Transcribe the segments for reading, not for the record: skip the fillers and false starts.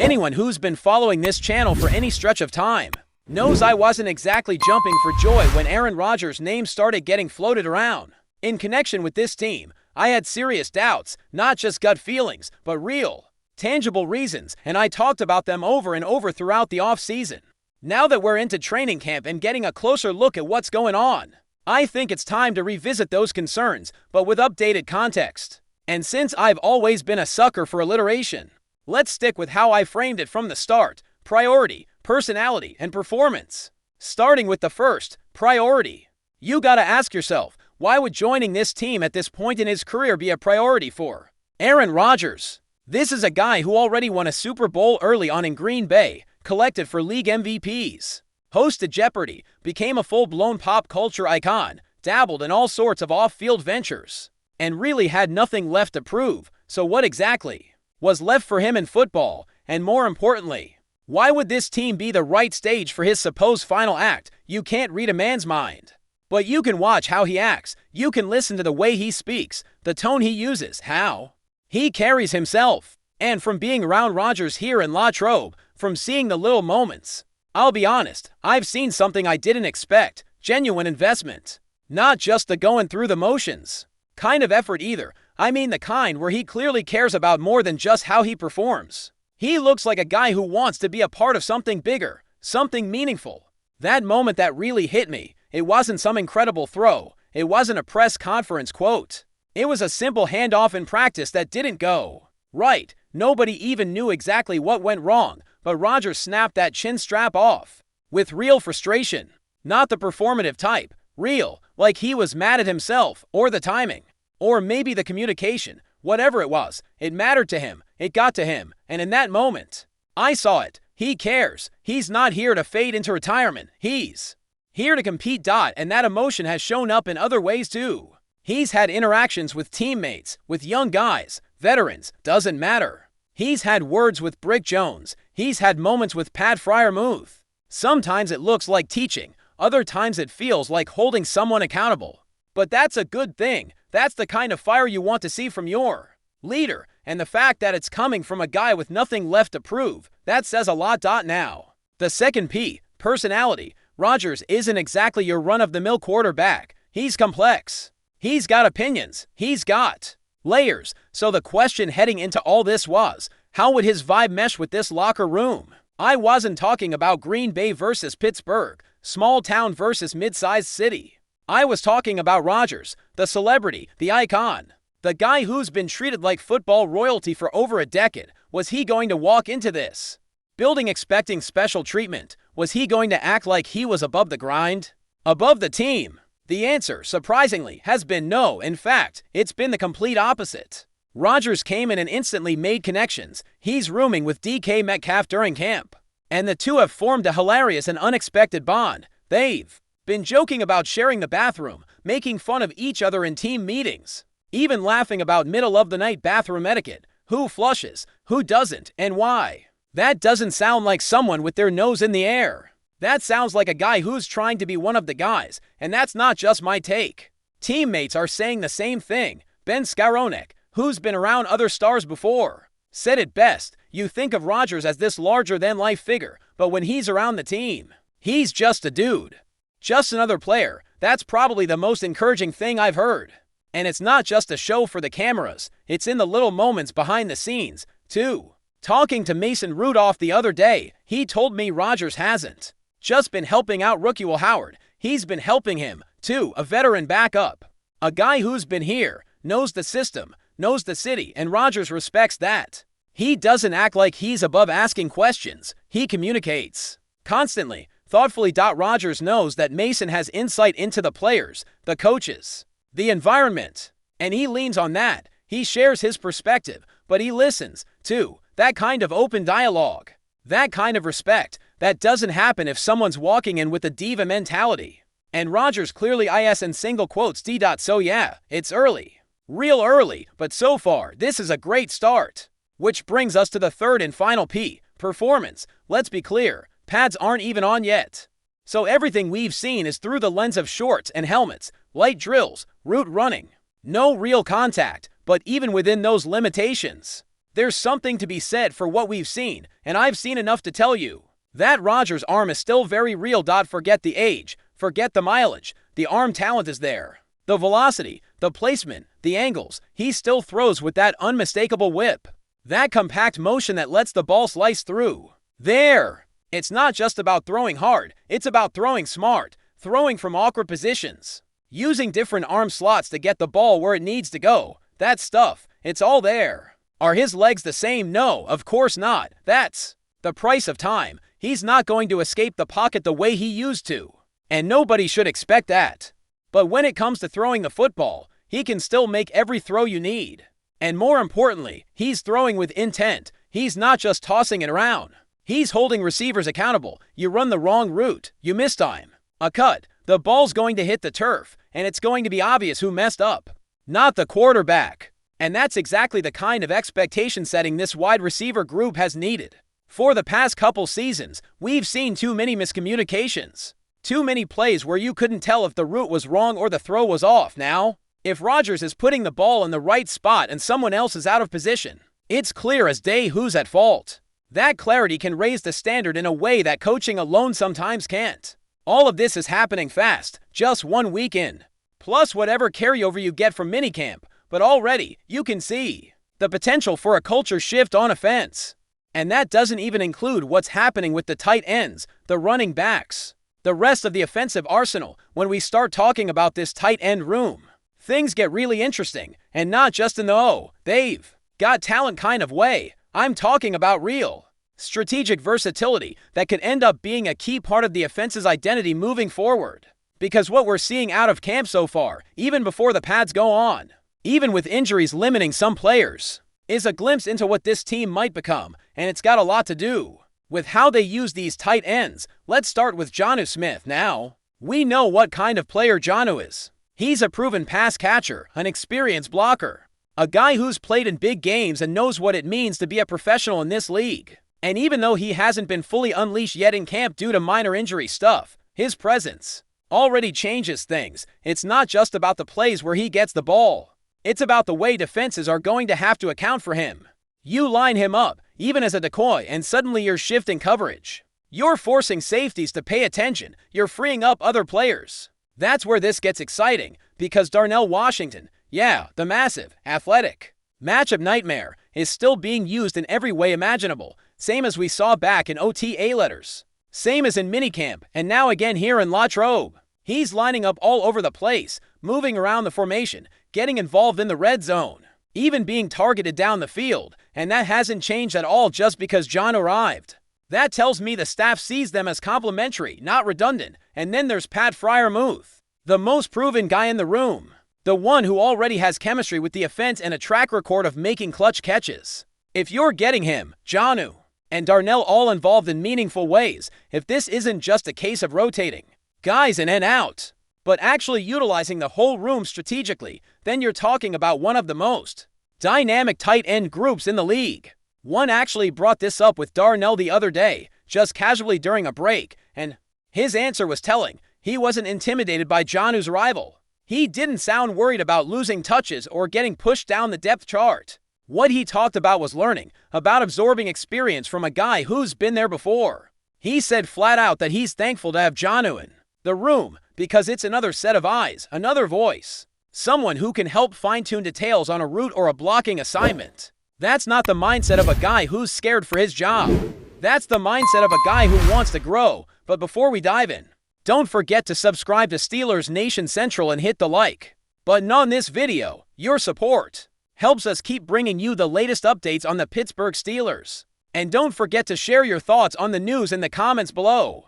Anyone who's been following this channel for any stretch of time knows I wasn't exactly jumping for joy when Aaron Rodgers' name started getting floated around. In connection with this team, I had serious doubts, not just gut feelings, but real, tangible reasons, and I talked about them over and over throughout the offseason. Now that we're into training camp and getting a closer look at what's going on, I think it's time to revisit those concerns, but with updated context. And since I've always been a sucker for alliteration, let's stick with how I framed it from the start: priority, personality, and performance. Starting with the first, priority. You gotta ask yourself, why would joining this team at this point in his career be a priority for Aaron Rodgers? This is a guy who already won a Super Bowl early on in Green Bay, collected for league MVPs, hosted Jeopardy, became a full-blown pop culture icon, dabbled in all sorts of off-field ventures, and really had nothing left to prove. So what exactly was left for him in football? And more importantly, why would this team be the right stage for his supposed final act? You can't read a man's mind, but you can watch how he acts. You can listen to the way he speaks, the tone he uses, how he carries himself. And from being around Rodgers here in La Trobe, from seeing the little moments, I'll be honest, I've seen something I didn't expect: genuine investment. Not just the going through the motions kind of effort either. I mean the kind where he clearly cares about more than just how he performs. He looks like a guy who wants to be a part of something bigger, something meaningful. That moment that really hit me, it wasn't some incredible throw. It wasn't a press conference quote. It was a simple handoff in practice that didn't go right. Nobody even knew exactly what went wrong, but Rodgers snapped that chin strap off with real frustration. Not the performative type. Real, like he was mad at himself, or the timing, or maybe the communication. Whatever it was, it mattered to him. It got to him. And in that moment, I saw it. He cares. He's not here to fade into retirement. He's here to compete. And that emotion has shown up in other ways too. He's had interactions with teammates, with young guys, veterans, doesn't matter. He's had words with Brick Jones. He's had moments with Pat Freiermuth. Sometimes it looks like teaching. Other times it feels like holding someone accountable. But that's a good thing. That's the kind of fire you want to see from your leader. And the fact that it's coming from a guy with nothing left to prove, that says a lot. Now, the second P, personality. Rodgers isn't exactly your run-of-the-mill quarterback. He's complex. He's got opinions. He's got layers. So the question heading into all this was, how would his vibe mesh with this locker room? I wasn't talking about Green Bay versus Pittsburgh, small town versus mid-sized city. I was talking about Rodgers, the celebrity, the icon, the guy who's been treated like football royalty for over a decade. Was he going to walk into this building expecting special treatment? Was he going to act like he was above the grind, above the team? The answer, surprisingly, has been no. In fact, it's been the complete opposite. Rodgers came in and instantly made connections. He's rooming with DK Metcalf during camp, and the two have formed a hilarious and unexpected bond. They've been joking about sharing the bathroom, making fun of each other in team meetings, even laughing about middle-of-the-night bathroom etiquette. Who flushes, who doesn't, and why? That doesn't sound like someone with their nose in the air. That sounds like a guy who's trying to be one of the guys, and that's not just my take. Teammates are saying the same thing. Ben Skowronek, who's been around other stars before, said it best: you think of Rodgers as this larger-than-life figure, but when he's around the team, he's just a dude. Just another player. That's probably the most encouraging thing I've heard. And it's not just a show for the cameras. It's in the little moments behind the scenes, too. Talking to Mason Rudolph the other day, he told me Rodgers hasn't just been helping out rookie Will Howard. He's been helping him, too, a veteran backup. A guy who's been here, knows the system, knows the city, and Rodgers respects that. He doesn't act like he's above asking questions. He communicates constantly, thoughtfully. Rodgers knows that Mason has insight into the players, the coaches, the environment, and he leans on that. He shares his perspective, but he listens, too. That kind of open dialogue, that kind of respect, that doesn't happen if someone's walking in with a diva mentality. And Rodgers clearly is in single quotes D. So yeah, it's early. Real early, but so far, this is a great start. Which brings us to the third and final P, performance. Let's be clear, pads aren't even on yet. So everything we've seen is through the lens of shorts and helmets, light drills, route running. No real contact, but even within those limitations, There's something to be said for what we've seen, and I've seen enough to tell you. That Rodgers arm is still very real. Forget the age, forget the mileage, the arm talent is there. The velocity, the placement, the angles, he still throws with that unmistakable whip. That compact motion that lets the ball slice through. There! It's not just about throwing hard, it's about throwing smart, throwing from awkward positions, using different arm slots to get the ball where it needs to go. That stuff, it's all there. Are his legs the same? No, of course not. That's the price of time. He's not going to escape the pocket the way he used to. And nobody should expect that. But when it comes to throwing the football, he can still make every throw you need. And more importantly, he's throwing with intent. He's not just tossing it around. He's holding receivers accountable. You run the wrong route, you miss time. A cut, the ball's going to hit the turf, and it's going to be obvious who messed up. Not the quarterback. And that's exactly the kind of expectation setting this wide receiver group has needed. For the past couple seasons, we've seen too many miscommunications. Too many plays where you couldn't tell if the route was wrong or the throw was off. Now, if Rodgers is putting the ball in the right spot and someone else is out of position, it's clear as day who's at fault. That clarity can raise the standard in a way that coaching alone sometimes can't. All of this is happening fast, just 1 week in. Plus whatever carryover you get from minicamp, but already, you can see the potential for a culture shift on offense. And that doesn't even include what's happening with the tight ends, the running backs, the rest of the offensive arsenal. When we start talking about this tight end room, things get really interesting, and not just in the they've got talent kind of way. I'm talking about real, strategic versatility that could end up being a key part of the offense's identity moving forward. Because what we're seeing out of camp so far, even before the pads go on, even with injuries limiting some players, is a glimpse into what this team might become, and it's got a lot to do with how they use these tight ends. Let's start with Jonnu Smith now. We know what kind of player Jonnu is. He's a proven pass catcher, an experienced blocker, a guy who's played in big games and knows what it means to be a professional in this league. And even though he hasn't been fully unleashed yet in camp due to minor injury stuff, his presence already changes things. It's not just about the plays where he gets the ball. It's about the way defenses are going to have to account for him. You line him up, even as a decoy, and suddenly you're shifting coverage. You're forcing safeties to pay attention. You're freeing up other players. That's where this gets exciting, because Darnell Washington, the massive, athletic, matchup nightmare, is still being used in every way imaginable, same as we saw back in OTA letters. Same as in minicamp, and now again here in La Trobe. He's lining up all over the place, moving around the formation, getting involved in the red zone, even being targeted down the field, and that hasn't changed at all just because John arrived. That tells me the staff sees them as complementary, not redundant. And then there's Pat Freiermuth, the most proven guy in the room, the one who already has chemistry with the offense and a track record of making clutch catches. If you're getting him, Jonnu, and Darnell all involved in meaningful ways, if this isn't just a case of rotating guys in and out, but actually utilizing the whole room strategically, then you're talking about one of the most dynamic tight end groups in the league. One actually brought this up with Darnell the other day, just casually during a break, and his answer was telling. He wasn't intimidated by Jonnu's arrival. He didn't sound worried about losing touches or getting pushed down the depth chart. What he talked about was learning, about absorbing experience from a guy who's been there before. He said flat out that he's thankful to have Jonnu in the room because it's another set of eyes, another voice, someone who can help fine-tune details on a route or a blocking assignment. That's not the mindset of a guy who's scared for his job. That's the mindset of a guy who wants to grow. But before we dive in, don't forget to subscribe to Steelers Nation Central and hit the like button on this video. Your support helps us keep bringing you the latest updates on the Pittsburgh Steelers. And don't forget to share your thoughts on the news in the comments below.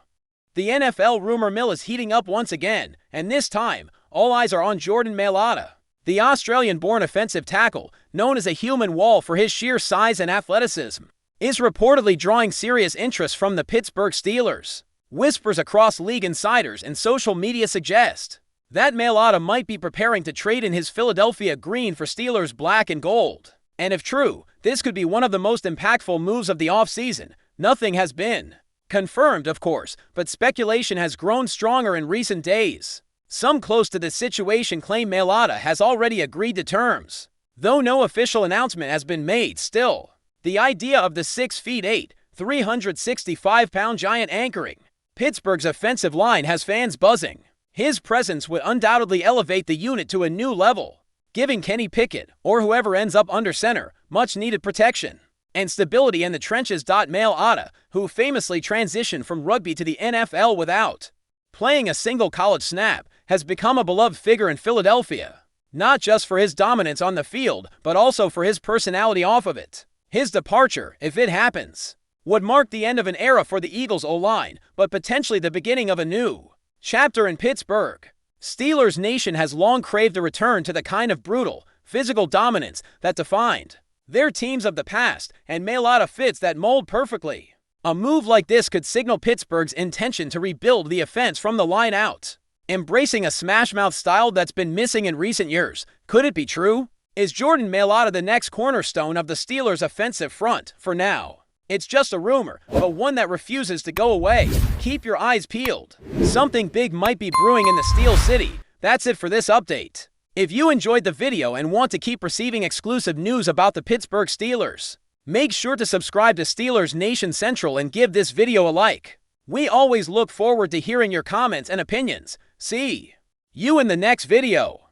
The NFL rumor mill is heating up once again, and this time, all eyes are on Jordan Mailata. The Australian-born offensive tackle, known as a human wall for his sheer size and athleticism, is reportedly drawing serious interest from the Pittsburgh Steelers. Whispers across league insiders and social media suggest that Mailata might be preparing to trade in his Philadelphia green for Steelers black and gold. And if true, this could be one of the most impactful moves of the offseason. Nothing has been confirmed, of course, but speculation has grown stronger in recent days. Some close to the situation claim Mailata has already agreed to terms. Though no official announcement has been made, still, the idea of the 6'8", 365-pound giant anchoring Pittsburgh's offensive line has fans buzzing. His presence would undoubtedly elevate the unit to a new level, giving Kenny Pickett, or whoever ends up under center, much-needed protection and stability in the trenches. Mailata, who famously transitioned from rugby to the NFL without playing a single college snap, has become a beloved figure in Philadelphia, not just for his dominance on the field, but also for his personality off of it. His departure, if it happens, would mark the end of an era for the Eagles' O-line, but potentially the beginning of a new chapter in Pittsburgh. Steelers Nation has long craved a return to the kind of brutal, physical dominance that defined their teams of the past, and Mailata fits that mold perfectly. A move like this could signal Pittsburgh's intention to rebuild the offense from the line out, embracing a smash-mouth style that's been missing in recent years. Could it be true? Is Jordan Mailata the next cornerstone of the Steelers' offensive front? For now, it's just a rumor, but one that refuses to go away. Keep your eyes peeled. Something big might be brewing in the Steel City. That's it for this update. If you enjoyed the video and want to keep receiving exclusive news about the Pittsburgh Steelers, make sure to subscribe to Steelers Nation Central and give this video a like. We always look forward to hearing your comments and opinions. See you in the next video.